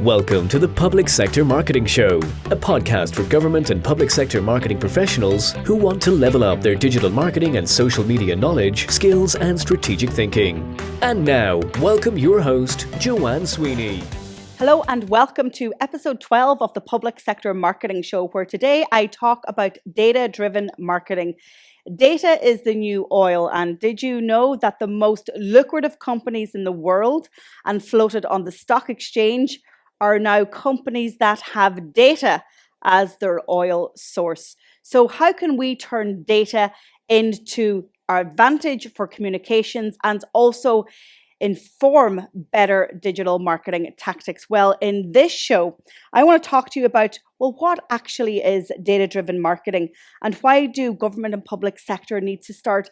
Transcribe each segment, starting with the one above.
Welcome to the Public Sector Marketing Show, a podcast for government and public sector marketing professionals who want to level up their digital marketing and social media knowledge, skills, and strategic thinking. And now, welcome your host, Joanne Sweeney. Hello and welcome to episode 12 of the Public Sector Marketing Show, where today I talk about data-driven marketing. Data is the new oil, and did you know that the most lucrative companies in the world and floated on the stock exchange are now companies that have data as their oil source? So how can we turn data into our advantage for communications and also inform better digital marketing tactics? Well, in this show, I want to talk to you about, what actually is data-driven marketing and why do government and public sector need to start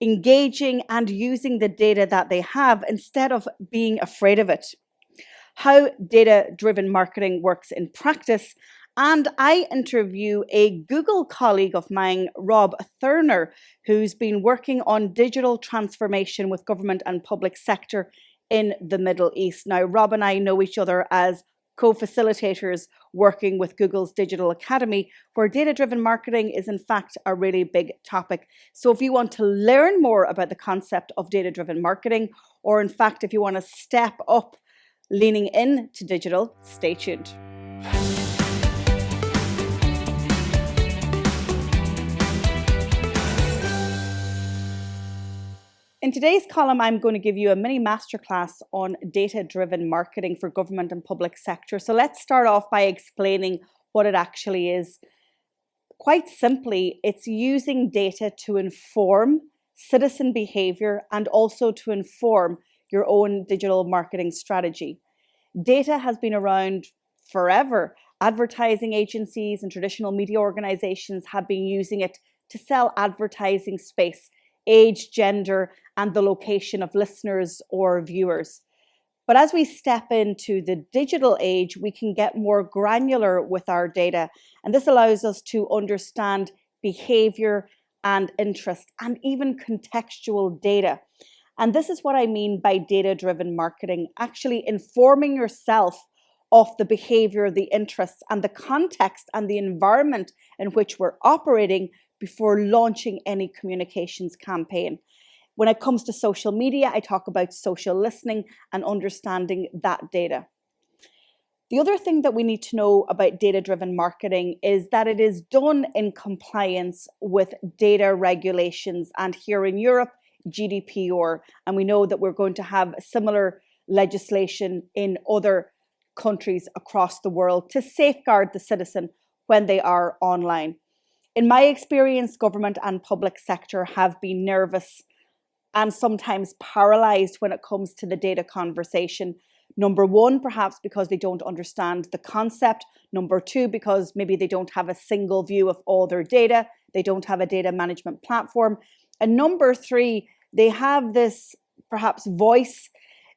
engaging and using the data that they have instead of being afraid of it? How data-driven marketing works in practice. And I interview a Google colleague of mine, Rob Thurner, who's been working on digital transformation with government and public sector in the Middle East. Now, Rob and I know each other as co-facilitators working with Google's Digital Academy, where data-driven marketing is in fact a really big topic. So if you want to learn more about the concept of data-driven marketing, or in fact, if you want to step up leaning into digital, stay tuned. In today's column, I'm going to give you a mini masterclass on data-driven marketing for government and public sector. So let's start off by explaining what it actually is. Quite simply, it's using data to inform citizen behavior and also to inform your own digital marketing strategy. Data has been around forever. Advertising agencies and traditional media organizations have been using it to sell advertising space, age, gender, and the location of listeners or viewers. But as we step into the digital age, we can get more granular with our data. And this allows us to understand behavior and interest and even contextual data. And this is what I mean by data-driven marketing, actually informing yourself of the behavior, the interests, and the context and the environment in which we're operating before launching any communications campaign. When it comes to social media, I talk about social listening and understanding that data. The other thing that we need to know about data-driven marketing is that it is done in compliance with data regulations, and here in Europe, GDPR, and we know that we're going to have similar legislation in other countries across the world to safeguard the citizen when they are online. In my experience, government and public sector have been nervous and sometimes paralyzed when it comes to the data conversation. Number one, perhaps because they don't understand the concept. Number two, because maybe they don't have a single view of all their data. They don't have a data management platform. And number three, they have this perhaps voice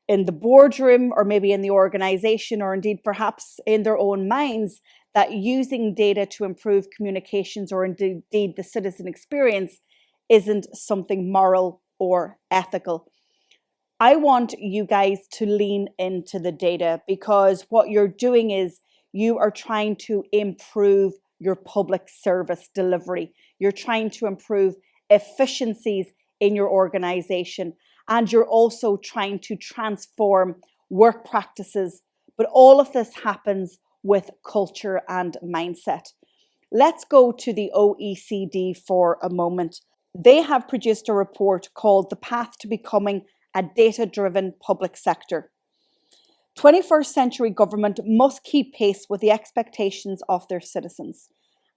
in the boardroom or maybe in the organization or indeed perhaps in their own minds that using data to improve communications or indeed the citizen experience isn't something moral or ethical. I want you guys to lean into the data, because what you're doing is you are trying to improve your public service delivery. You're trying to improve efficiencies in your organization, and you're also trying to transform work practices. But all of this happens with culture and mindset. Let's go to the OECD for a moment. They have produced a report called The Path to Becoming a Data-Driven Public Sector. 21st century government must keep pace with the expectations of their citizens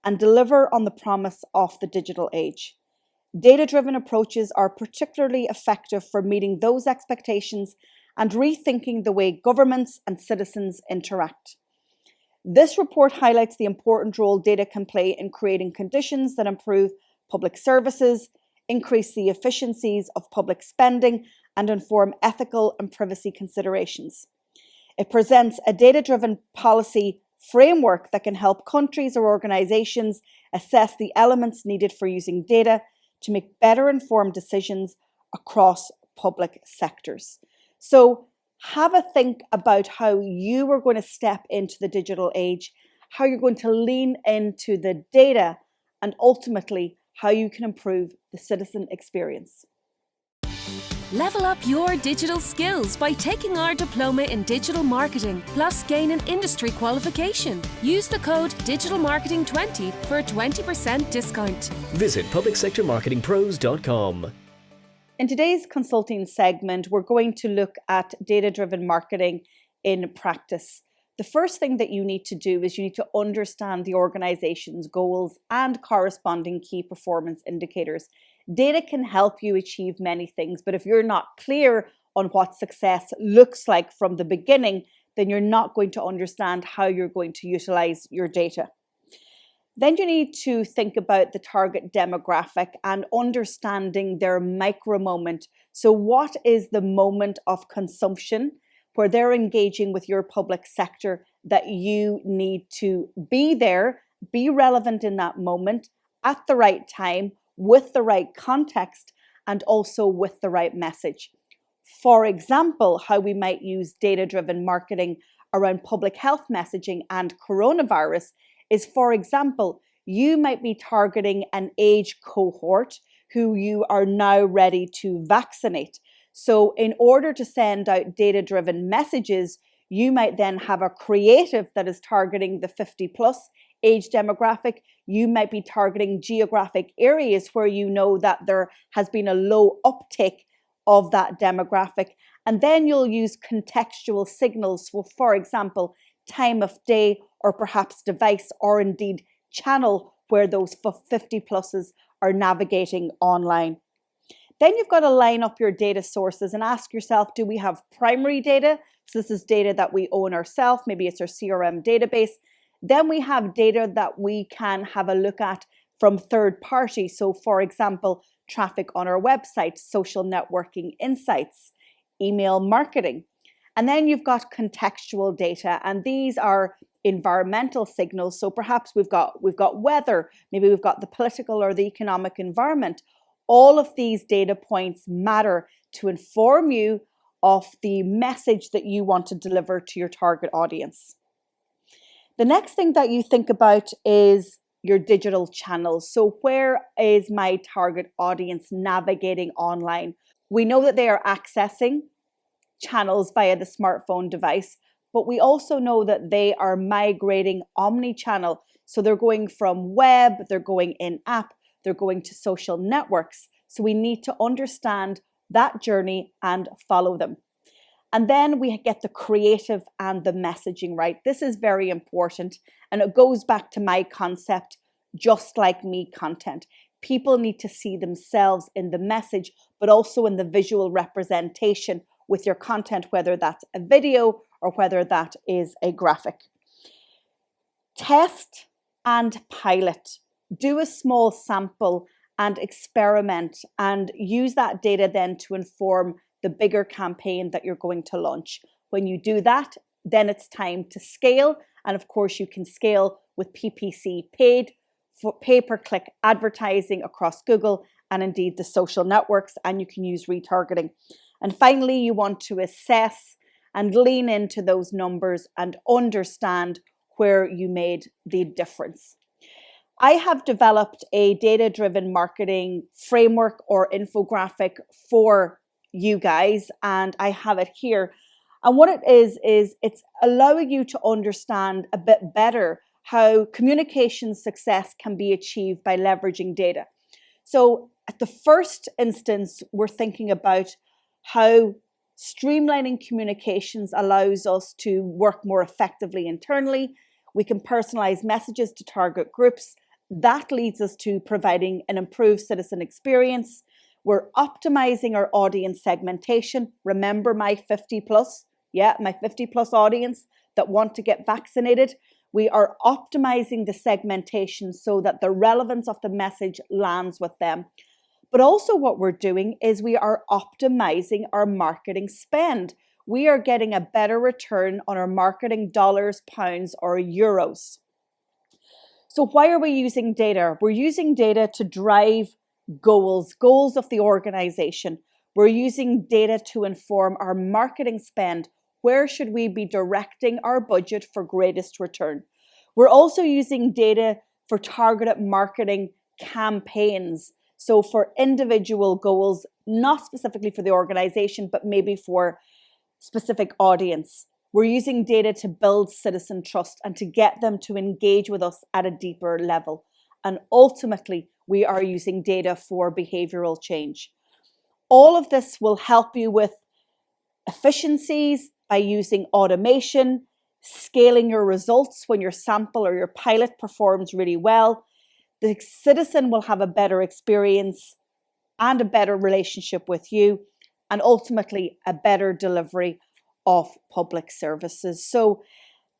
and deliver on the promise of the digital age. Data-driven approaches are particularly effective for meeting those expectations and rethinking the way governments and citizens interact. This report highlights the important role data can play in creating conditions that improve public services, increase the efficiencies of public spending, and inform ethical and privacy considerations. It presents a data-driven policy framework that can help countries or organizations assess the elements needed for using data to make better informed decisions across public sectors. So have a think about how you are going to step into the digital age, how you're going to lean into the data, and ultimately how you can improve the citizen experience. Level up your digital skills by taking our diploma in digital marketing, plus gain an industry qualification. Use the code DigitalMarketing20 for a 20% discount. Visit publicsectormarketingpros.com. In today's consulting segment, we're going to look at data-driven marketing in practice. The first thing that you need to do is you need to understand the organization's goals and corresponding key performance indicators. Data can help you achieve many things, but if you're not clear on what success looks like from the beginning, then you're not going to understand how you're going to utilize your data. Then you need to think about the target demographic and understanding their micro moment. So what is the moment of consumption where they're engaging with your public sector that you need to be there, be relevant in that moment, at the right time, with the right context, and also with the right message. For example, how we might use data-driven marketing around public health messaging and coronavirus is, for example, you might be targeting an age cohort who you are now ready to vaccinate. So in order to send out data-driven messages, you might then have a creative that is targeting the 50 plus age demographic. You might be targeting geographic areas where you know that there has been a low uptake of that demographic. And then you'll use contextual signals for example, time of day or perhaps device or indeed channel where those 50 pluses are navigating online. Then you've got to line up your data sources and ask yourself, do we have primary data? So this is data that we own ourselves. Maybe it's our CRM database. Then we have data that we can have a look at from third parties. So for example, traffic on our website, social networking insights, email marketing. And then you've got contextual data, and these are environmental signals. So perhaps we've got weather, maybe we've got the political or the economic environment. All of these data points matter to inform you of the message that you want to deliver to your target audience. The next thing that you think about is your digital channels. So where is my target audience navigating online? We know that they are accessing channels via the smartphone device, but we also know that they are migrating omni-channel. So they're going from web, they're going in-app, they're going to social networks. So we need to understand that journey and follow them. And then we get the creative and the messaging right. This is very important. And it goes back to my concept, just like me content. People need to see themselves in the message, but also in the visual representation with your content, whether that's a video or whether that is a graphic. Test and pilot. Do a small sample and experiment and use that data then to inform the bigger campaign that you're going to launch. When you do that, then it's time to scale. And of course, you can scale with PPC, paid for pay-per-click advertising across Google and indeed the social networks, and you can use retargeting. And finally, you want to assess and lean into those numbers and understand where you made the difference. I have developed a data-driven marketing framework or infographic for you guys, and I have it here. And what it is it's allowing you to understand a bit better how communication success can be achieved by leveraging data. So at the first instance, we're thinking about how streamlining communications allows us to work more effectively internally. We can personalize messages to target groups. That leads us to providing an improved citizen experience. We're optimizing our audience segmentation. Remember my 50 plus, my 50 plus audience that want to get vaccinated. We are optimizing the segmentation so that the relevance of the message lands with them. But also what we're doing is we are optimizing our marketing spend. We are getting a better return on our marketing dollars, pounds, or euros. So why are we using data? We're using data to drive goals of the organization. We're using data to inform our marketing spend. Where should we be directing our budget for greatest return? We're also using data for targeted marketing campaigns. So for individual goals, not specifically for the organization, but maybe for specific audience. We're using data to build citizen trust and to get them to engage with us at a deeper level. And ultimately, we are using data for behavioral change. All of this will help you with efficiencies by using automation, scaling your results when your sample or your pilot performs really well. The citizen will have a better experience and a better relationship with you, and ultimately a better delivery of public services. So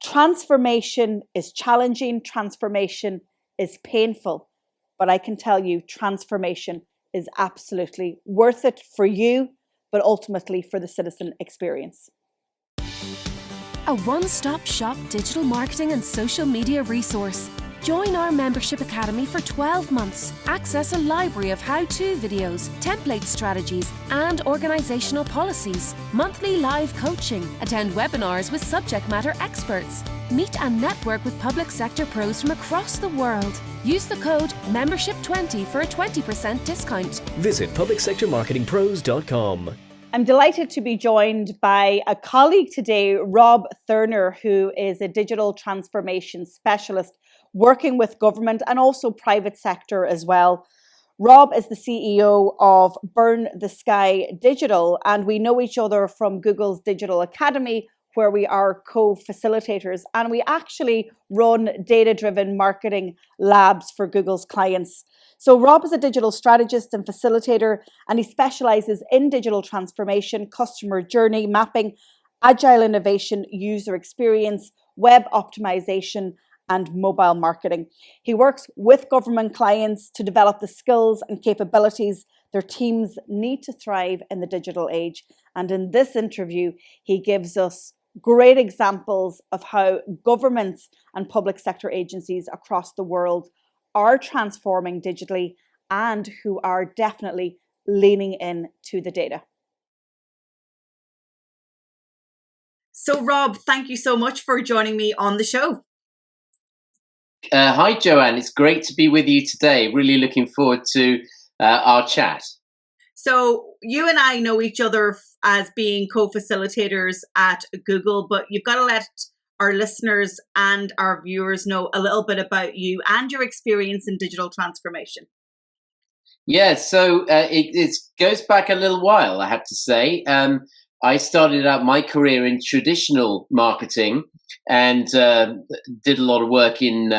transformation is challenging, transformation is painful, but I can tell you transformation is absolutely worth it for you, but ultimately for the citizen experience. A one-stop shop digital marketing and social media resource. Join our membership academy for 12 months. Access a library of how-to videos, template strategies, and organizational policies. Monthly live coaching. Attend webinars with subject matter experts. Meet and network with public sector pros from across the world. Use the code MEMBERSHIP20 for a 20% discount. Visit publicsectormarketingpros.com. I'm delighted to be joined by a colleague today, Rob Thurner, who is a digital transformation specialist working with government and also private sector as well. Rob is the CEO of Burn the Sky Digital, and we know each other from Google's Digital Academy, where we are co-facilitators, and we actually run data-driven marketing labs for Google's clients. So Rob is a digital strategist and facilitator, and he specializes in digital transformation, customer journey mapping, agile innovation, user experience, web optimization, and mobile marketing. He works with government clients to develop the skills and capabilities their teams need to thrive in the digital age. And in this interview, he gives us great examples of how governments and public sector agencies across the world are transforming digitally and who are definitely leaning into the data. So, Rob, thank you so much for joining me on the show. Hi, Joanne. It's great to be with you today. Really looking forward to our chat. So you and I know each other as being co-facilitators at Google, but you've got to let our listeners and our viewers know a little bit about you and your experience in digital transformation. Yeah, so it goes back a little while, I have to say. I started out my career in traditional marketing and did a lot of work in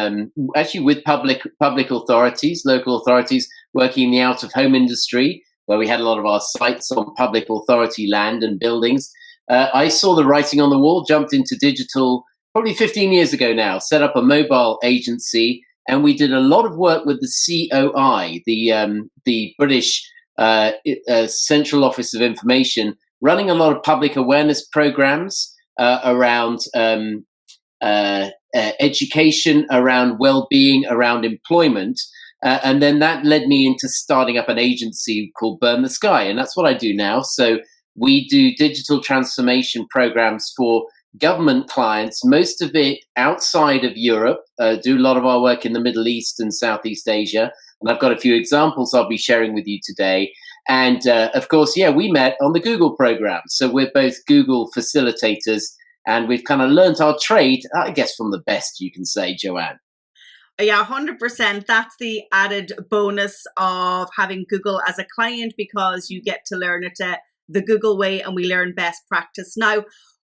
actually with public authorities, local authorities, working in the out-of-home industry, where we had a lot of our sites on public authority land and buildings. I saw the writing on the wall, jumped into digital probably 15 years ago now, set up a mobile agency, and we did a lot of work with the COI, the British Central Office of Information, running a lot of public awareness programs around education, around well-being, around employment. And then that led me into starting up an agency called Burn the Sky. And that's what I do now. So we do digital transformation programs for government clients, most of it outside of Europe, do a lot of our work in the Middle East and Southeast Asia. And I've got a few examples I'll be sharing with you today. And of course, yeah, we met on the Google program. So we're both Google facilitators, and we've kind of learned our trade, I guess, from the best, you can say, Joanne. Yeah, 100%. That's the added bonus of having Google as a client, because you get to learn it the Google way, and we learn best practice. Now,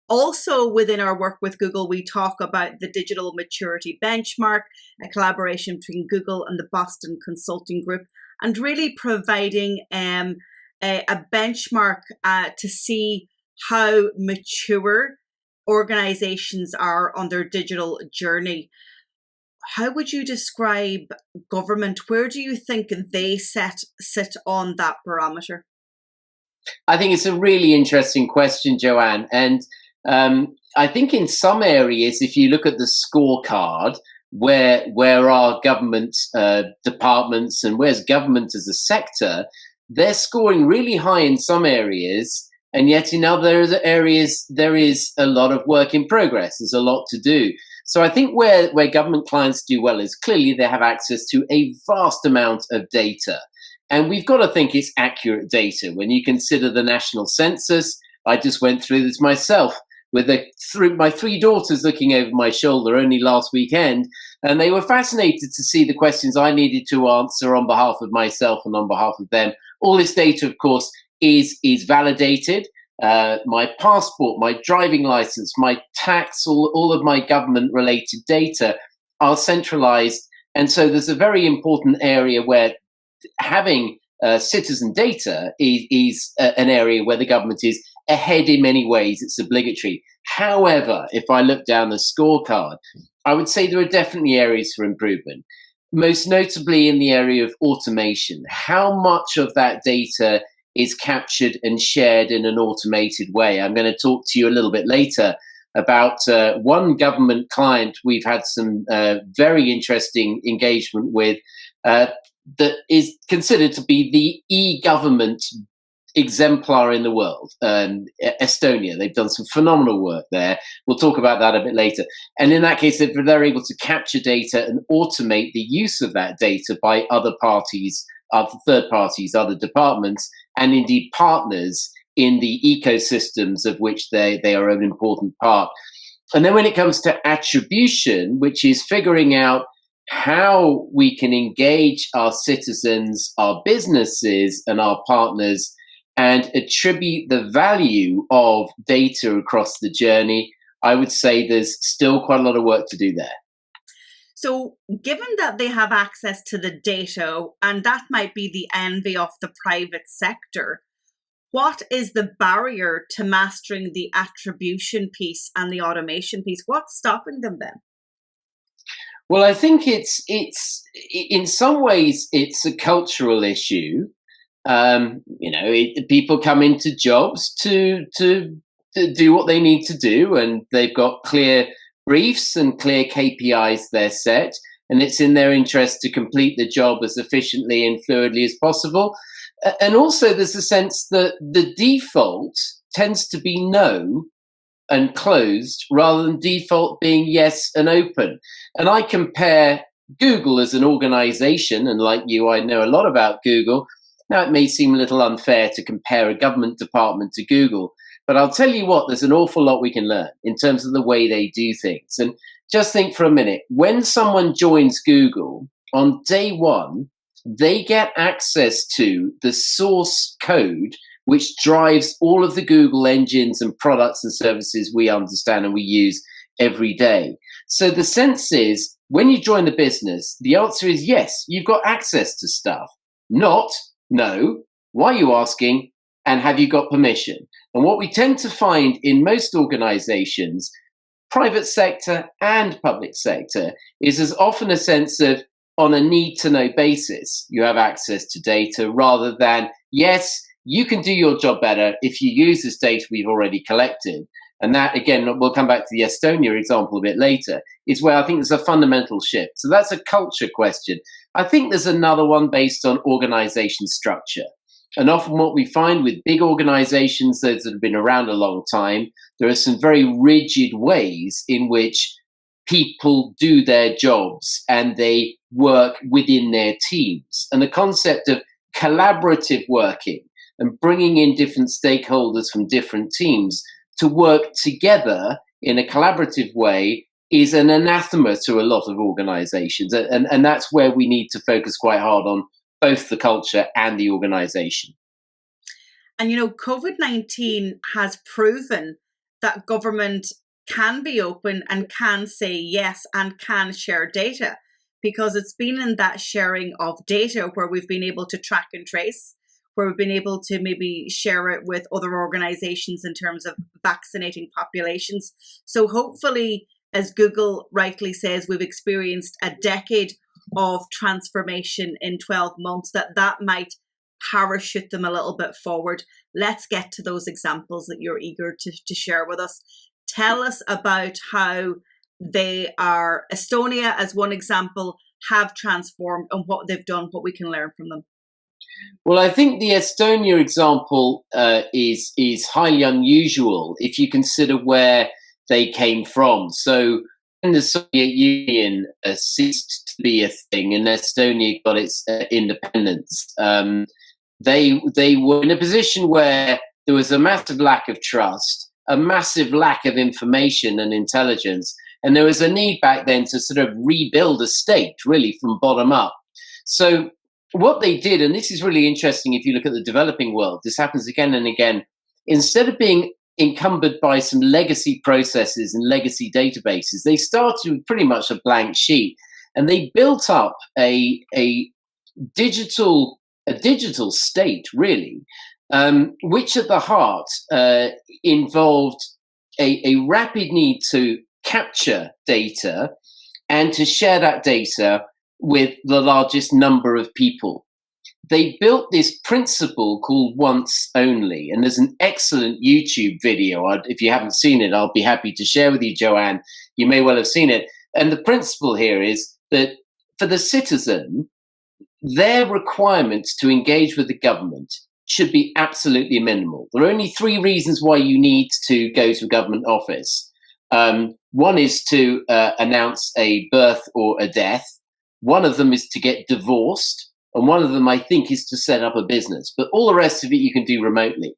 also within our work with Google, we talk about the Digital Maturity Benchmark, a collaboration between Google and the Boston Consulting Group, and really providing a benchmark to see how mature organizations are on their digital journey. How would you describe government? Where do you think they sit on that barometer? I think it's a really interesting question, Joanne. And I think in some areas, if you look at the scorecard, where our government departments and where's government as a sector, they're scoring really high in some areas, and yet in other areas, there is a lot of work in progress. There's a lot to do. So I think where government clients do well is clearly they have access to a vast amount of data. And we've got to think it's accurate data. When you consider the national census, I just went through this myself with my 3 daughters looking over my shoulder only last weekend. And they were fascinated to see the questions I needed to answer on behalf of myself and on behalf of them. All this data, of course, is validated. My passport, my driving license, my tax, all of my government-related data are centralized. And so there's a very important area where having citizen data is an area where the government is ahead in many ways. It's obligatory. However, if I look down the scorecard, I would say there are definitely areas for improvement, most notably in the area of automation. How much of that data is captured and shared in an automated way? I'm going to talk to you a little bit later about one government client we've had some very interesting engagement with that is considered to be the e-government exemplar in the world. Estonia, they've done some phenomenal work there. We'll talk about that a bit later. And in that case, they're able to capture data and automate the use of that data by other parties, other third parties, other departments, and indeed partners in the ecosystems of which they are an important part. And then when it comes to attribution, which is figuring out how we can engage our citizens, our businesses, and our partners and attribute the value of data across the journey, I would say there's still quite a lot of work to do there. So given that they have access to the data, and that might be the envy of the private sector, what is the barrier to mastering the attribution piece and the automation piece? What's stopping them then? Well, I think it's in some ways it's a cultural issue. People come into jobs to do what they need to do, and they've got clear briefs and clear KPIs they're set, and it's in their interest to complete the job as efficiently and fluidly as possible. And also there's a sense that the default tends to be no and closed rather than default being yes and open. And I compare Google as an organization, and like you, I know a lot about Google. Now, it may seem a little unfair to compare a government department to Google, but I'll tell you what, there's an awful lot we can learn in terms of the way they do things. And just think for a minute, when someone joins Google, on day one, they get access to the source code which drives all of the Google engines and products and services we understand and we use every day. So the sense is, when you join the business, the answer is yes, you've got access to stuff. Not, no, why are you asking, and have you got permission? And what we tend to find in most organizations, private sector and public sector, is there's often a sense of, on a need-to-know basis, you have access to data rather than, yes, you can do your job better if you use this data we've already collected. And that, again, we'll come back to the Estonia example a bit later, is where I think there's a fundamental shift. So that's a culture question. I think there's another one based on organization structure. And often what we find with big organizations, those that have been around a long time, there are some very rigid ways in which people do their jobs and they work within their teams. And the concept of collaborative working and bringing in different stakeholders from different teams to work together in a collaborative way is an anathema to a lot of organizations. And that's where we need to focus quite hard on both the culture and the organization. And, COVID-19 has proven that government can be open and can say yes and can share data, because it's been in that sharing of data where we've been able to track and trace, where we've been able to maybe share it with other organizations in terms of vaccinating populations. So hopefully, as Google rightly says, we've experienced a decade of transformation in 12 months, that might parachute them a little bit forward. Let's get to those examples that you're eager to share with us. Tell us about how they are, Estonia as one example, have transformed and what they've done, what we can learn from them. Well, I think the Estonia example is highly unusual if you consider where they came from. So, when the Soviet Union ceased to be a thing, and Estonia got its independence, they were in a position where there was a massive lack of trust, a massive lack of information and intelligence, and there was a need back then to sort of rebuild a state, really from bottom up. So what they did, and this is really interesting if you look at the developing world, this happens again and again, instead of being encumbered by some legacy processes and legacy databases, they started with pretty much a blank sheet, and they built up a digital state, really, which at the heart involved a rapid need to capture data and to share that data with the largest number of people. They built this principle called once only, and there's an excellent YouTube video. If you haven't seen it, I'll be happy to share with you, Joanne. You may well have seen it. And the principle here is that for the citizen, their requirements to engage with the government should be absolutely minimal. There are only three reasons why you need to go to a government office. One is to announce a birth or a death. One of them is to get divorced. And one of them, I think, is to set up a business. But all the rest of it you can do remotely.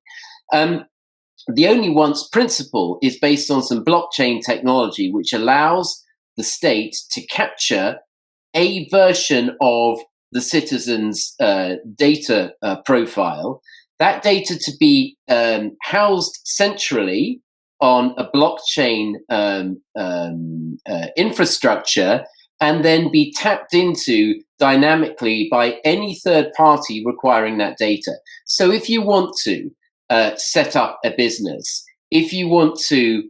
The only once principle is based on some blockchain technology, which allows the state to capture a version of the citizen's data profile, that data to be housed centrally on a blockchain infrastructure, and then be tapped into dynamically by any third party requiring that data. So if you want to set up a business, if you want to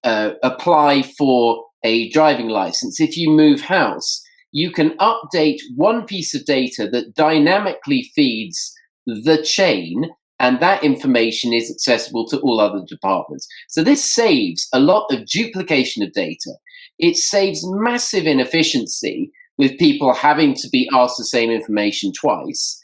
apply for a driving license, if you move house, you can update one piece of data that dynamically feeds the chain, and that information is accessible to all other departments. So this saves a lot of duplication of data. It saves massive inefficiency with people having to be asked the same information twice,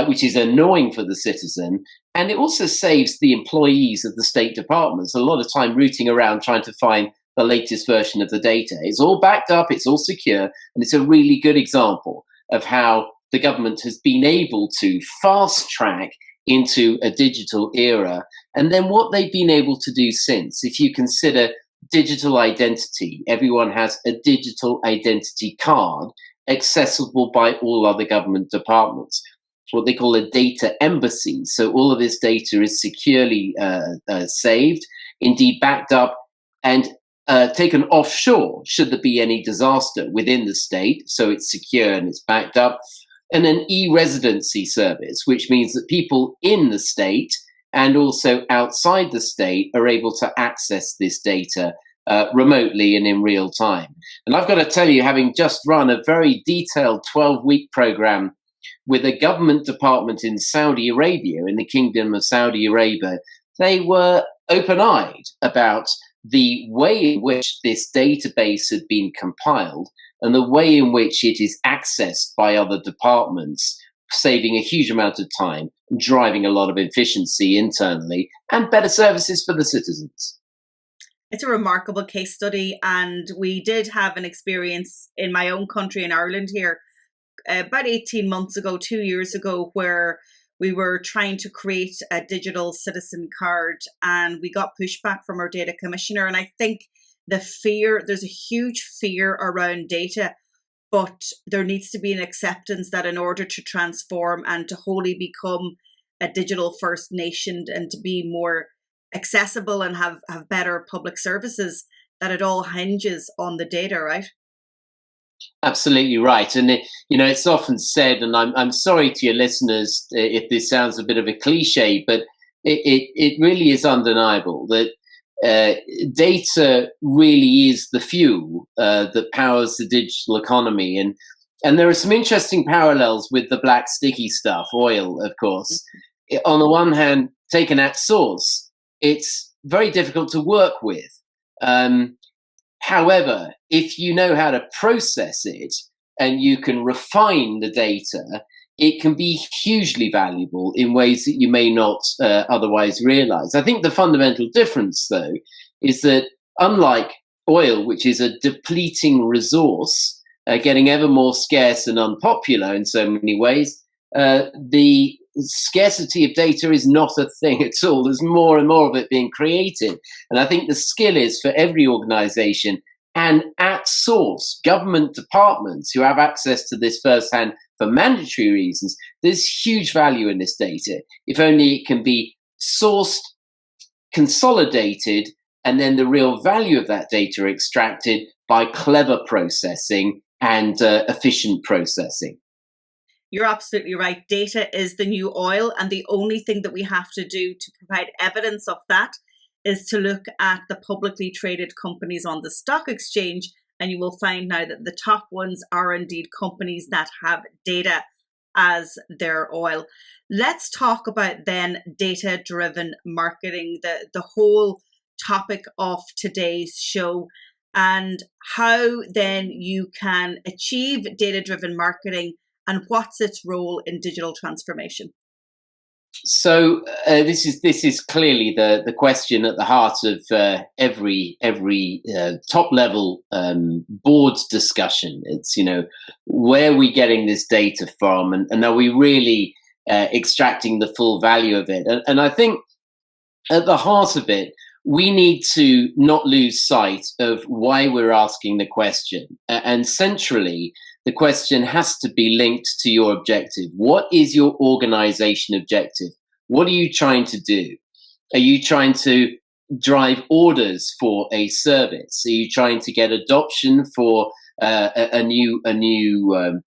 which is annoying for the citizen. And it also saves the employees of the state departments a lot of time rooting around trying to find the latest version of the data. It's all backed up, it's all secure, and it's a really good example of how the government has been able to fast track into a digital era. And then what they've been able to do since, if you consider digital identity, everyone has a digital identity card accessible by all other government departments. It's what they call a data embassy. So all of this data is securely saved, indeed backed up, and taken offshore should there be any disaster within the state. So it's secure and it's backed up. And an e-residency service, which means that people in the state and also outside the state are able to access this data remotely and in real time. And I've got to tell you, having just run a very detailed 12-week program with a government department in Saudi Arabia, in the Kingdom of Saudi Arabia, they were open-eyed about the way in which this database had been compiled and the way in which it is accessed by other departments, saving a huge amount of time, driving a lot of efficiency internally, and better services for the citizens. It's a remarkable case study, and we did have an experience in my own country in Ireland here about 18 months ago, 2 years ago, where we were trying to create a digital citizen card, and we got pushback from our data commissioner. And I think there's a huge fear around data, but there needs to be an acceptance that in order to transform and to wholly become a digital first nation and to be more accessible and have better public services, that it all hinges on the data, right? Absolutely right. And it's often said, and I'm sorry to your listeners if this sounds a bit of a cliche, but it really is undeniable that data really is the fuel that powers the digital economy. And there are some interesting parallels with the black sticky stuff, oil, of course. On the one hand, taken at source, it's very difficult to work with. However, if you know how to process it and you can refine the data, it can be hugely valuable in ways that you may not otherwise realize. I think the fundamental difference, though, is that unlike oil, which is a depleting resource, getting ever more scarce and unpopular in so many ways, the scarcity of data is not a thing at all. There's more and more of it being created. And I think the skill is for every organization and at source, government departments who have access to this firsthand for mandatory reasons, there's huge value in this data. If only it can be sourced, consolidated, and then the real value of that data extracted by clever processing and efficient processing. You're absolutely right. Data is the new oil, and the only thing that we have to do to provide evidence of that is to look at the publicly traded companies on the stock exchange, and you will find now that the top ones are indeed companies that have data as their oil. Let's talk about then data-driven marketing, the whole topic of today's show, and how then you can achieve data-driven marketing and what's its role in digital transformation. So this is clearly the question at the heart of every top level board discussion. It's, where are we getting this data from, and are we really extracting the full value of it? And I think at the heart of it, we need to not lose sight of why we're asking the question. And centrally, the question has to be linked to your objective. What is your organization objective? What are you trying to do? Are you trying to drive orders for a service? Are you trying to get adoption for a new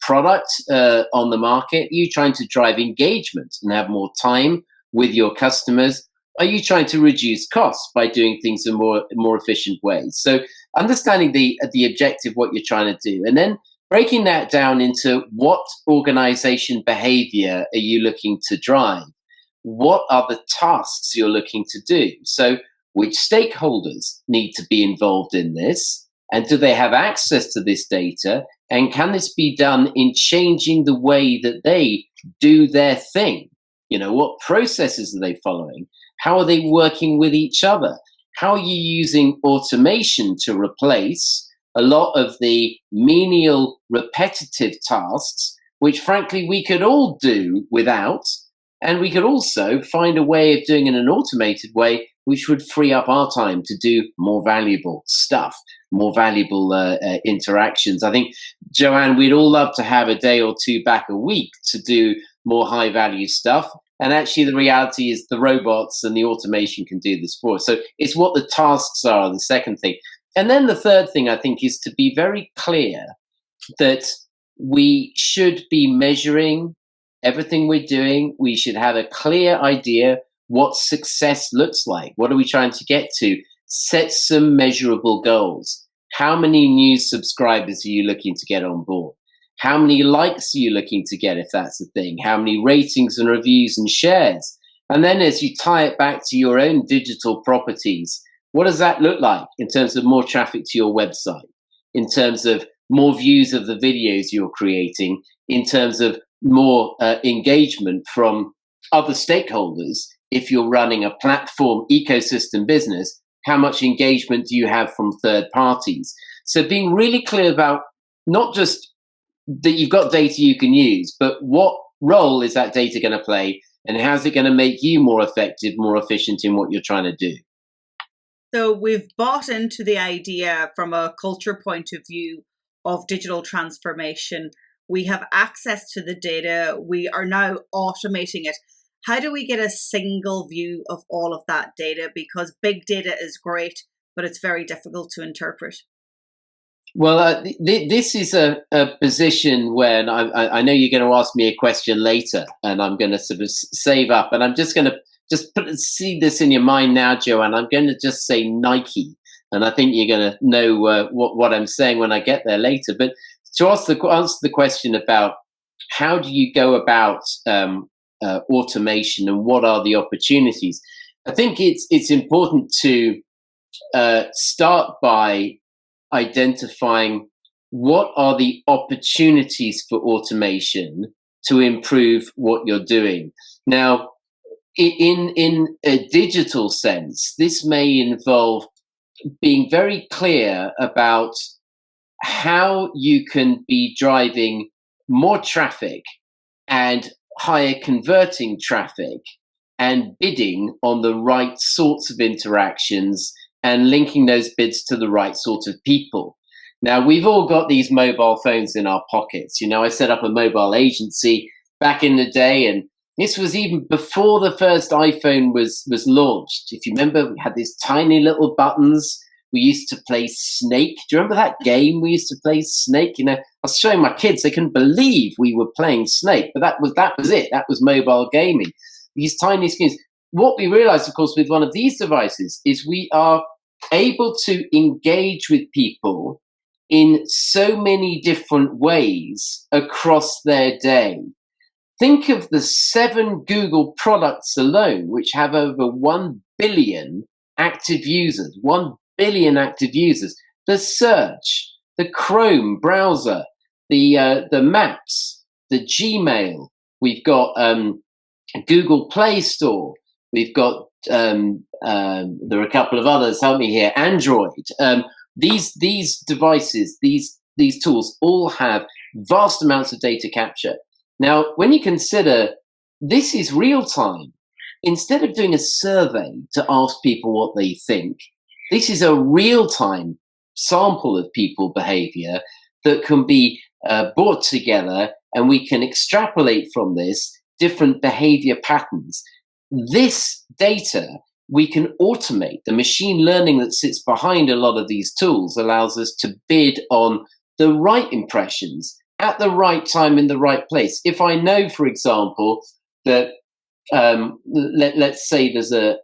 product on the market? Are you trying to drive engagement and have more time with your customers? Are you trying to reduce costs by doing things in more efficient ways? So understanding the objective, what you're trying to do, and then breaking that down into what organization behavior are you looking to drive? What are the tasks you're looking to do? So which stakeholders need to be involved in this? And do they have access to this data? And can this be done in changing the way that they do their thing? What processes are they following? How are they working with each other? How are you using automation to replace a lot of the menial, repetitive tasks, which frankly we could all do without, and we could also find a way of doing it in an automated way, which would free up our time to do more valuable stuff, more valuable interactions. I think, Joanne, we'd all love to have a day or two back a week to do more high-value stuff. And actually, the reality is the robots and the automation can do this for us. So it's what the tasks are, the second thing. And then the third thing, I think, is to be very clear that we should be measuring everything we're doing. We should have a clear idea what success looks like. What are we trying to get to? Set some measurable goals. How many new subscribers are you looking to get on board? How many likes are you looking to get, if that's the thing? How many ratings and reviews and shares? And then as you tie it back to your own digital properties, what does that look like in terms of more traffic to your website, in terms of more views of the videos you're creating, in terms of more engagement from other stakeholders? If you're running a platform ecosystem business, how much engagement do you have from third parties? So being really clear about not just that you've got data you can use, but what role is that data going to play, and how's it going to make you more effective, more efficient in what you're trying to do? So we've bought into the idea from a culture point of view of digital transformation. We have access to the data. We are now automating it. How do we get a single view of all of that data? Because big data is great, but it's very difficult to interpret. Well, this is a position when I know you're going to ask me a question later, and I'm going to sort of save up, and I'm just going to see this in your mind now, Joanne. I'm going to just say Nike, and I think you're going to know what I'm saying when I get there later. But to answer the question about how do you go about automation and what are the opportunities, I think it's important to start by identifying what are the opportunities for automation to improve what you're doing. Now, in a digital sense, this may involve being very clear about how you can be driving more traffic and higher converting traffic and bidding on the right sorts of interactions and linking those bids to the right sort of people. Now, we've all got these mobile phones in our pockets. I set up a mobile agency back in the day, and this was even before the first iPhone was launched. If you remember, we had these tiny little buttons. We used to play Snake. Do you remember that game? We used to play Snake. I was showing my kids; they couldn't believe we were playing Snake. But that was it. That was mobile gaming. These tiny screens. What we realized, of course, with one of these devices is we are able to engage with people in so many different ways across their day. Think of the 7 Google products alone, which have over 1 billion active users. 1 billion active users. The search, the Chrome browser, the Maps, the Gmail. We've got Google Play Store. We've got there are a couple of others. Help me here. Android. These devices, these tools, all have vast amounts of data capture. Now, when you consider this is real time, instead of doing a survey to ask people what they think, this is a real time sample of people behavior that can be brought together, and we can extrapolate from this different behavior patterns. This data we can automate. The machine learning that sits behind a lot of these tools allows us to bid on the right impressions at the right time in the right place. If I know, for example, that let's say there's a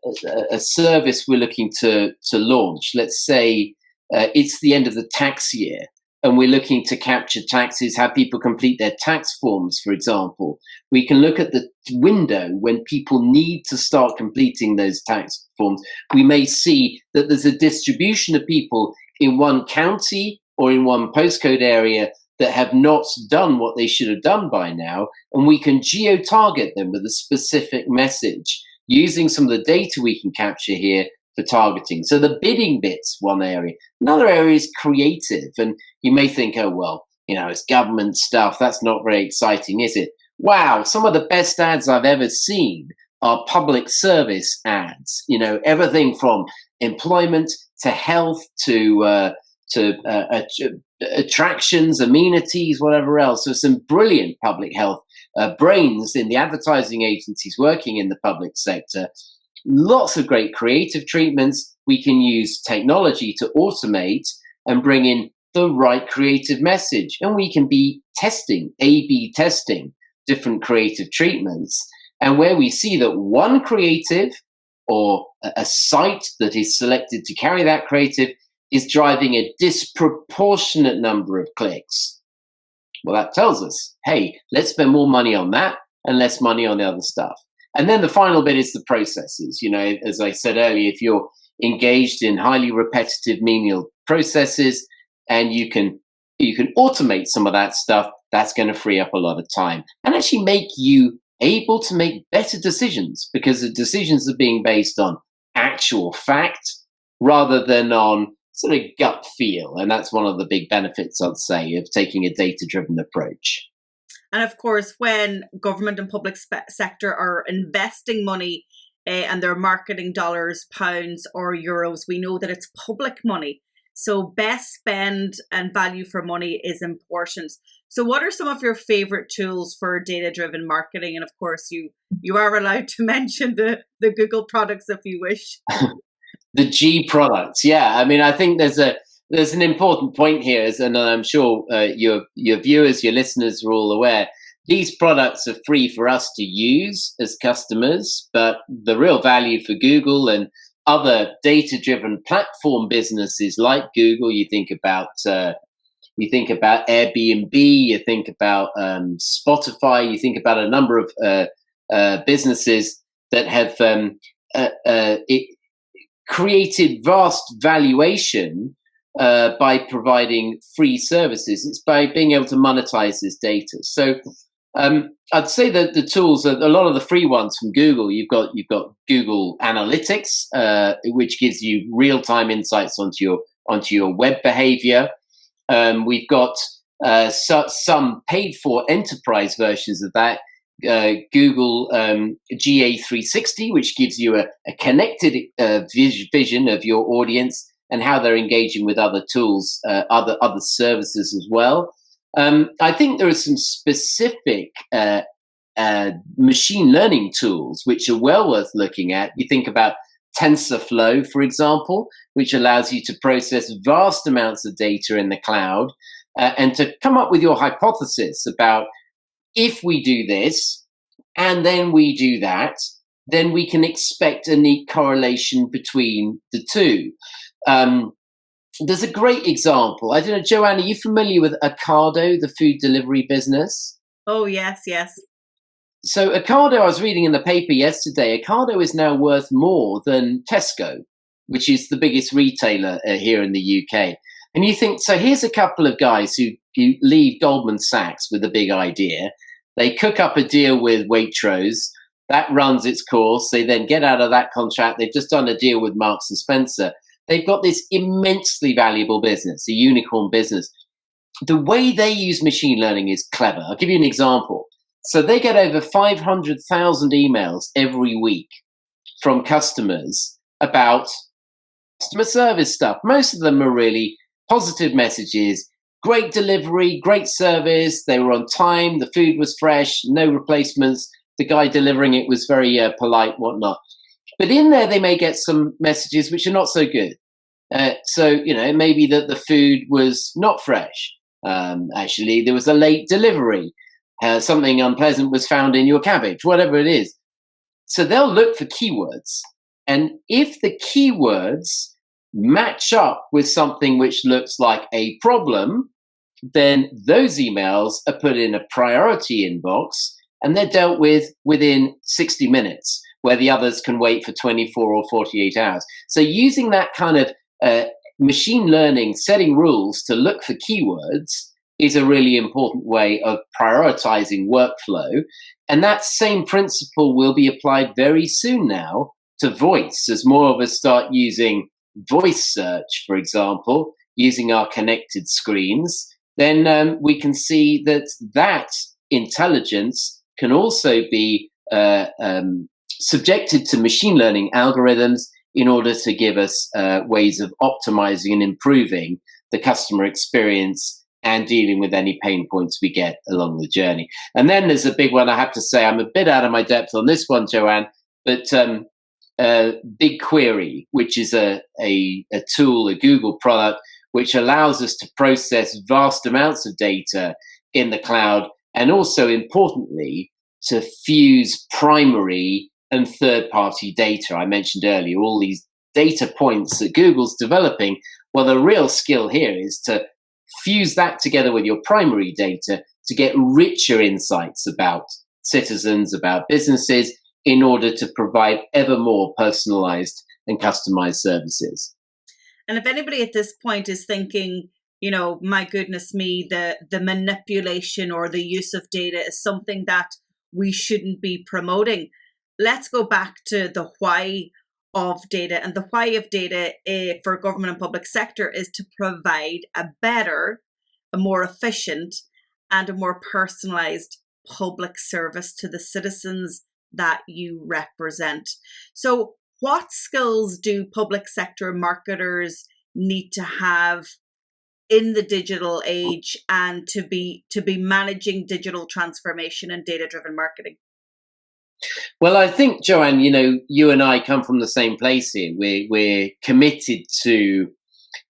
service we're looking to launch. Let's say it's the end of the tax year, and we're looking to capture taxes, have people complete their tax forms, for example. We can look at the window when people need to start completing those tax forms. We may see that there's a distribution of people in one county or in one postcode area that have not done what they should have done by now, and we can geo-target them with a specific message using some of the data we can capture here for targeting. So the bidding bit's one area. Another area is creative, and you may think, oh, well, it's government stuff. That's not very exciting, is it? Wow, some of the best ads I've ever seen are public service ads. Everything from employment to health to attractions, amenities, whatever else. So some brilliant public health brains in the advertising agencies working in the public sector. Lots of great creative treatments. We can use technology to automate and bring in the right creative message. And we can be testing, A/B testing, different creative treatments. And where we see that one creative or a site that is selected to carry that creative is driving a disproportionate number of clicks, well, that tells us, hey, let's spend more money on that and less money on the other stuff. And then the final bit is the processes. As I said earlier, if you're engaged in highly repetitive menial processes and you can automate some of that stuff, that's going to free up a lot of time and actually make you able to make better decisions, because the decisions are being based on actual fact rather than on sort of gut feel. And that's one of the big benefits, I'd say, of taking a data-driven approach. And of course, when government and public sector are investing money and their marketing dollars, pounds or euros, we know that it's public money. So best spend and value for money is important. So what are some of your favorite tools for data-driven marketing? And of course, you are allowed to mention the Google products if you wish. The G products, yeah. I mean, I think there's an important point here, and I'm sure your viewers, your listeners are all aware. These products are free for us to use as customers, but the real value for Google and other data-driven platform businesses like Google, you think about Airbnb, you think about Spotify, you think about a number of businesses that have created vast valuation by providing free services. It's by being able to monetize this data. So I'd say that the tools, a lot of the free ones from Google, you've got Google Analytics, which gives you real-time insights onto your web behavior. We've got some paid-for enterprise versions of that. Google GA360, which gives you a connected vision of your audience and how they're engaging with other tools, other services as well. I think there are some specific machine learning tools which are well worth looking at. You think about TensorFlow, for example, which allows you to process vast amounts of data in the cloud and to come up with your hypothesis about, if we do this and then we do that, then we can expect a neat correlation between the two. There's a great example. I don't know, Joanne, are you familiar with Ocado, the food delivery business? Oh, yes. So Ocado, I was reading in the paper yesterday, Ocado is now worth more than Tesco, which is the biggest retailer here in the UK. And you think, so here's a couple of guys who leave Goldman Sachs with a big idea. They cook up a deal with Waitrose. That runs its course. They then get out of that contract. They've just done a deal with Marks and Spencer. They've got this immensely valuable business, a unicorn business. The way they use machine learning is clever. I'll give you an example. So they get over 500,000 emails every week from customers about customer service stuff. Most of them are really positive messages, great delivery, great service. They were on time. The food was fresh, no replacements. The guy delivering it was very polite, whatnot. But in there, they may get some messages which are not so good. So, it may be that the food was not fresh. Actually, there was a late delivery. Something unpleasant was found in your cabbage, whatever it is. So they'll look for keywords. And if the keywords match up with something which looks like a problem, then those emails are put in a priority inbox and they're dealt with within 60 minutes, where the others can wait for 24 or 48 hours. So using that kind of machine learning, setting rules to look for keywords is a really important way of prioritizing workflow. And that same principle will be applied very soon now to voice, as more of us start using voice search, for example, using our connected screens. Then we can see that intelligence can also be subjected to machine learning algorithms in order to give us ways of optimizing and improving the customer experience and dealing with any pain points we get along the journey. And then there's a big one, I have to say, I'm a bit out of my depth on this one, Joanne, but BigQuery, which is a tool, a Google product, which allows us to process vast amounts of data in the cloud, and also, importantly, to fuse primary and third-party data. I mentioned earlier all these data points that Google's developing. Well, the real skill here is to fuse that together with your primary data to get richer insights about citizens, about businesses, in order to provide ever more personalized and customized services. And if anybody at this point is thinking, my goodness me, the manipulation or the use of data is something that we shouldn't be promoting, let's go back to the why of data. And the why of data for government and public sector is to provide a better, a more efficient, and a more personalized public service to the citizens that you represent. So what skills do public sector marketers need to have in the digital age and to be managing digital transformation and data-driven marketing? Well, I think, Joanne, you and I come from the same place here. We're committed to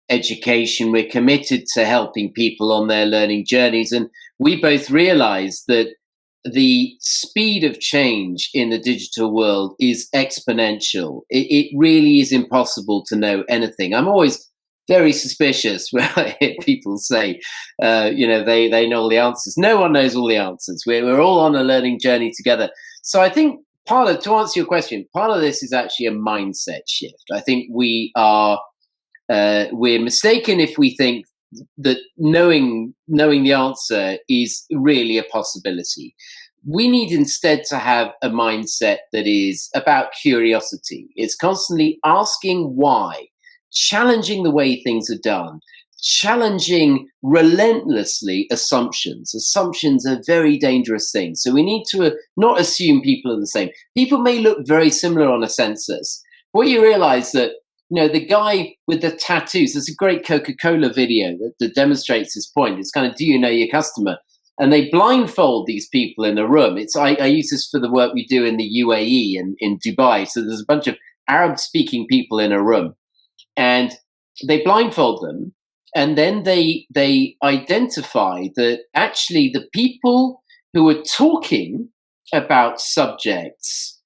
education. We're committed to helping people on their learning journeys. And we both realize that the speed of change in the digital world is exponential. It really is impossible to know anything. I'm always very suspicious when I hear people say, they know all the answers. No one knows all the answers. We're all on a learning journey together. So I think to answer your question, part of this is actually a mindset shift. I think we're mistaken if we think that knowing the answer is really a possibility. We need instead to have a mindset that is about curiosity. It's constantly asking why, challenging the way things are done, challenging relentlessly assumptions. Assumptions are very dangerous things. So we need to not assume people are the same. People may look very similar on a census. What you realize that, the guy with the tattoos, there's a great Coca-Cola video that demonstrates this point. It's kind of, do you know your customer? And they blindfold these people in a room. I use this for the work we do in the UAE and in Dubai. So there's a bunch of Arab-speaking people in a room, and they blindfold them, and then they identify that actually the people who are talking about subjects,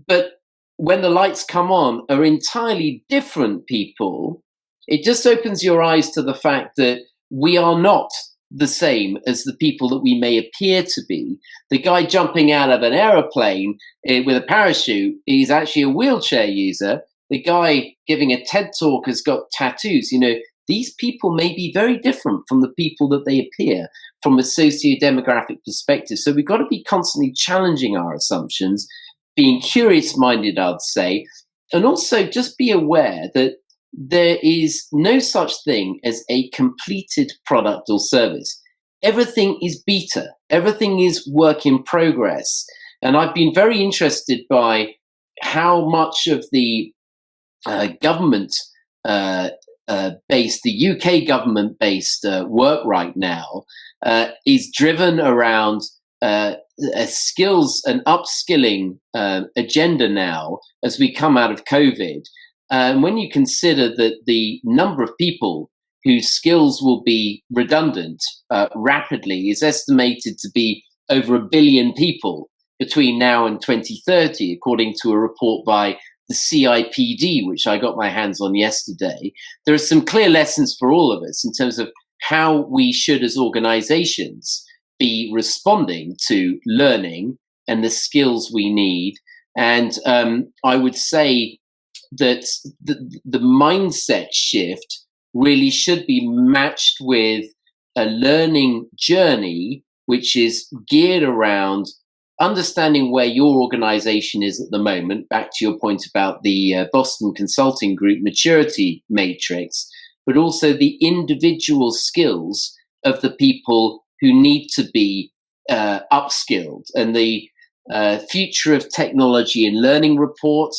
but when the lights come on, are entirely different people. It just opens your eyes to the fact that we are not the same as the people that we may appear to be. The guy jumping out of an aeroplane with a parachute is actually a wheelchair user. The guy giving a TED talk has got tattoos. These people may be very different from the people that they appear from a socio-demographic perspective. So we've got to be constantly challenging our assumptions, being curious-minded, I'd say, and also just be aware that there is no such thing as a completed product or service. Everything is beta. Everything is work in progress. And I've been very interested by how much of the government based, the UK government-based work right now is driven around a skills and upskilling agenda now as we come out of COVID. And when you consider that the number of people whose skills will be redundant rapidly is estimated to be over 1 billion people between now and 2030, according to a report by the CIPD, which I got my hands on yesterday, there are some clear lessons for all of us in terms of how we should, as organizations, be responding to learning and the skills we need. And I would say that the mindset shift really should be matched with a learning journey which is geared around understanding where your organization is at the moment, back to your point about the Boston Consulting Group maturity matrix, but also the individual skills of the people who need to be upskilled. And the Future of Technology and Learning report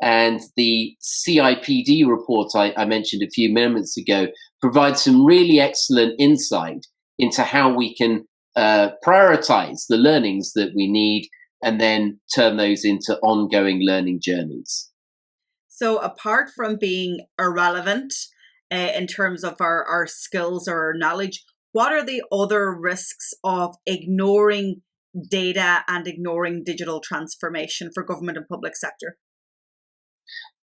and the CIPD report I mentioned a few minutes ago provide some really excellent insight into how we can prioritize the learnings that we need and then turn those into ongoing learning journeys. So apart from being irrelevant in terms of our skills or our knowledge, what are the other risks of ignoring data and ignoring digital transformation for government and public sector?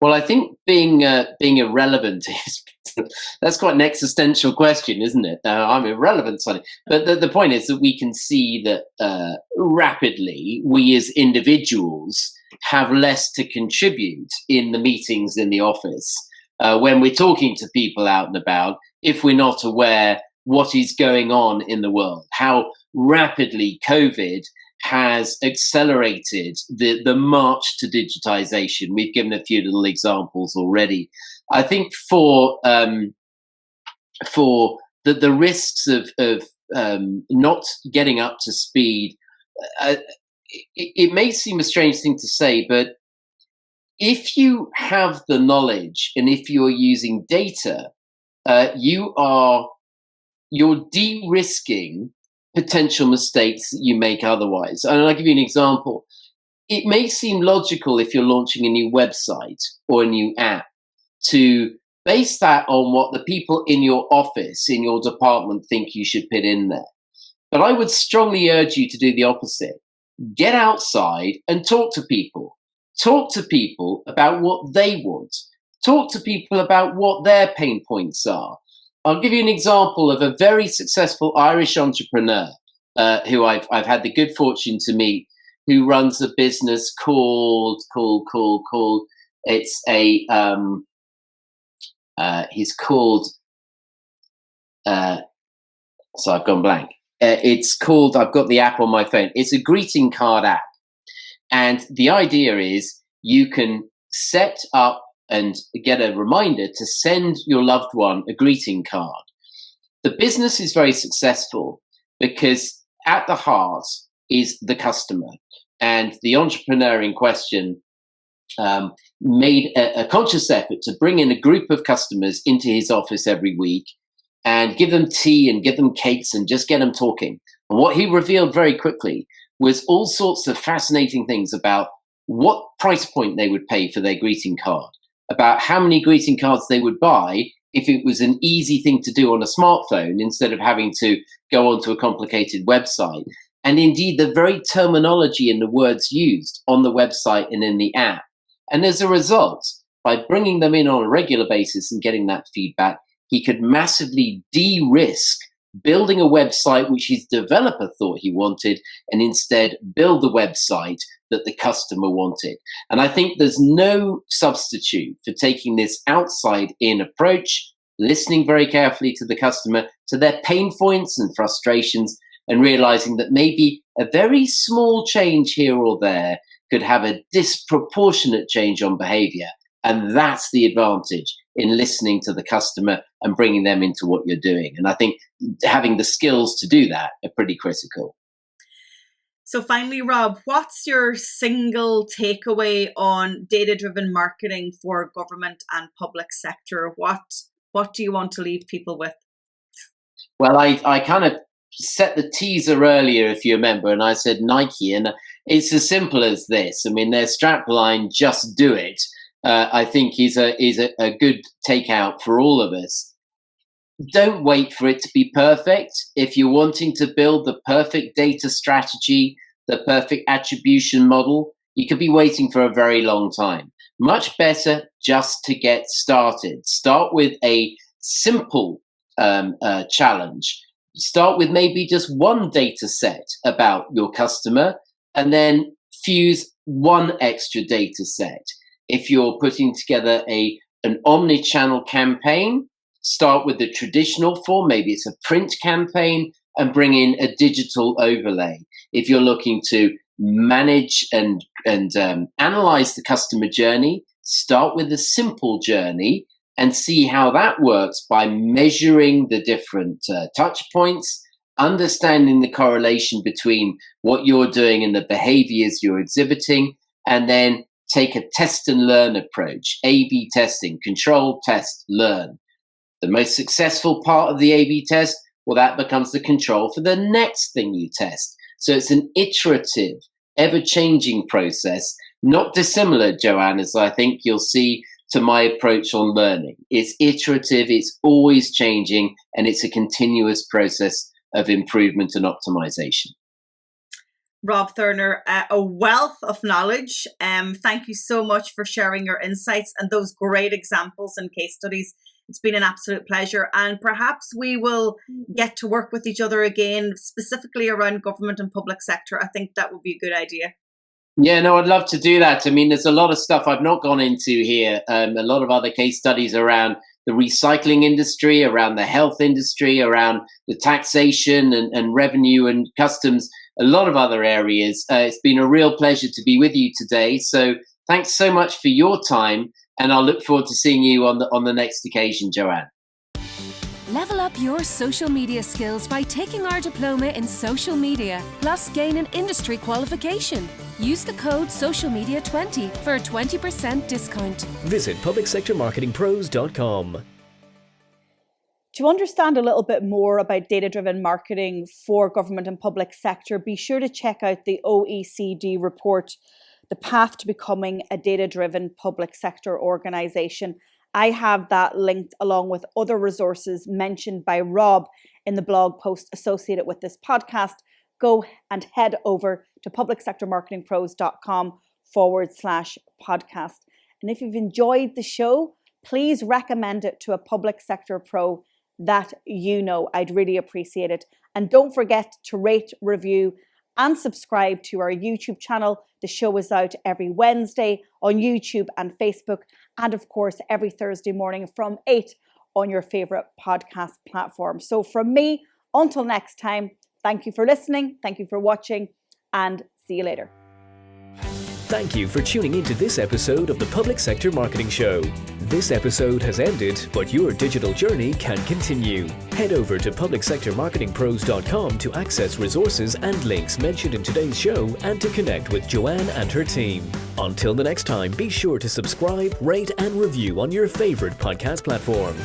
Well, I think being irrelevant is that's quite an existential question, isn't it? I'm irrelevant, Sonny. But the point is that we can see that rapidly we as individuals have less to contribute in the meetings in the office when we're talking to people out and about if we're not aware what is going on in the world, how rapidly COVID has accelerated the march to digitization. We've given a few little examples already. I think for the risks of not getting up to speed, it may seem a strange thing to say, but if you have the knowledge and if you're using data, you're de-risking potential mistakes that you make otherwise. And I'll give you an example. It may seem logical if you're launching a new website or a new app to base that on what the people in your office, in your department think you should put in there. But I would strongly urge you to do the opposite. Get outside and talk to people. Talk to people about what they want. Talk to people about what their pain points are. I'll give you an example of a very successful Irish entrepreneur who I've had the good fortune to meet, who runs a business called it's a he's called So I've gone blank. It's called, I've got the app on my phone. It's a greeting card app. And the idea is you can set up and get a reminder to send your loved one a greeting card. The business is very successful because at the heart is the customer. And the entrepreneur in question made a conscious effort to bring in a group of customers into his office every week and give them tea and give them cakes and just get them talking. And what he revealed very quickly was all sorts of fascinating things about what price point they would pay for their greeting card, about how many greeting cards they would buy if it was an easy thing to do on a smartphone instead of having to go onto a complicated website. And indeed, the very terminology and the words used on the website and in the app. And as a result, by bringing them in on a regular basis and getting that feedback, he could massively de-risk building a website which his developer thought he wanted and instead build the website that the customer wanted. And I think there's no substitute for taking this outside-in approach, listening very carefully to the customer, to their pain points and frustrations, and realizing that maybe a very small change here or there could have a disproportionate change on behavior. And that's the advantage in listening to the customer and bringing them into what you're doing. And I think having the skills to do that are pretty critical. So finally, Rob, what's your single takeaway on data-driven marketing for government and public sector? What do you want to leave people with? Well, I kind of set the teaser earlier, if you remember, and I said Nike, and it's as simple as this. I mean, their strapline, "Just do it," I think is a good takeout for all of us. Don't wait for it to be perfect. If you're wanting to build the perfect data strategy, the perfect attribution model, you could be waiting for a very long time. Much better just to get started. Start with a simple challenge. Start with maybe just one data set about your customer and then fuse one extra data set. If you're putting together an omni-channel campaign, start with the traditional form, maybe it's a print campaign, and bring in a digital overlay. If you're looking to manage and analyze the customer journey, start with a simple journey and see how that works by measuring the different touch points, understanding the correlation between what you're doing and the behaviors you're exhibiting, and then take a test and learn approach, A/B testing, control, test, learn. The most successful part of the A/B test, well, that becomes the control for the next thing you test. So it's an iterative, ever-changing process, not dissimilar, Joanne, as I think you'll see to my approach on learning. It's iterative, it's always changing, and it's a continuous process of improvement and optimization. Rob Thurner, a wealth of knowledge. Thank you so much for sharing your insights and those great examples and case studies. It's been an absolute pleasure. And perhaps we will get to work with each other again, specifically around government and public sector. I think that would be a good idea. Yeah, no, I'd love to do that. I mean, there's a lot of stuff I've not gone into here. A lot of other case studies around the recycling industry, around the health industry, around the taxation and revenue and customs, a lot of other areas. It's been a real pleasure to be with you today. So thanks so much for your time. And I'll look forward to seeing you on the next occasion, Joanne. Level up your social media skills by taking our diploma in social media, plus gain an industry qualification. Use the code SOCIALMEDIA20 for a 20% discount. Visit publicsectormarketingpros.com. To understand a little bit more about data-driven marketing for government and public sector, be sure to check out the OECD report, The Path to Becoming a Data-Driven Public Sector Organisation. I have that linked along with other resources mentioned by Rob in the blog post associated with this podcast. Go and head over to publicsectormarketingpros.com/podcast. And if you've enjoyed the show, please recommend it to a public sector pro that you know. I'd really appreciate it. And don't forget to rate, review, and subscribe to our YouTube channel. The show is out every Wednesday on YouTube and Facebook, and of course every Thursday morning from 8 on your favorite podcast platform. So from me, until next time, thank you for listening, thank you for watching, and see you later. Thank you for tuning into this episode of the Public Sector Marketing Show. This episode has ended, but your digital journey can continue. Head over to publicsectormarketingpros.com to access resources and links mentioned in today's show and to connect with Joanne and her team. Until the next time, be sure to subscribe, rate, and review on your favorite podcast platform.